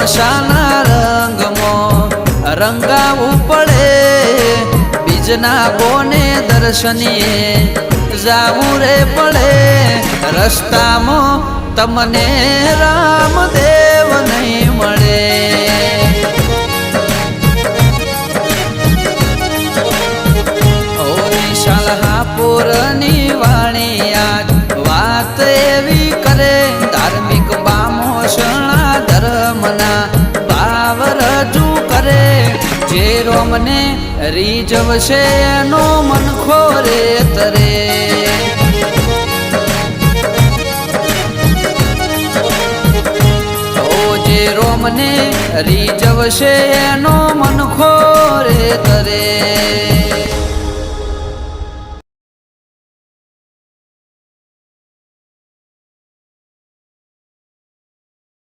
તમશાના રંગમાં રંગાવું પડે બીજના બોને દર્શનીએ જાવું રે પડે રસ્તામાં તમને રામદેવ નહીં મળે હાપુરની વાણી આજ વાત એવી કરે ધાર્મિક બામોષણા ધર્મના ભાવ રજૂ કરે જે રોમને રીઝવશે એનો મન ખોરે તરે જે રોમને રીઝવશે એનો મન ખોરે તરે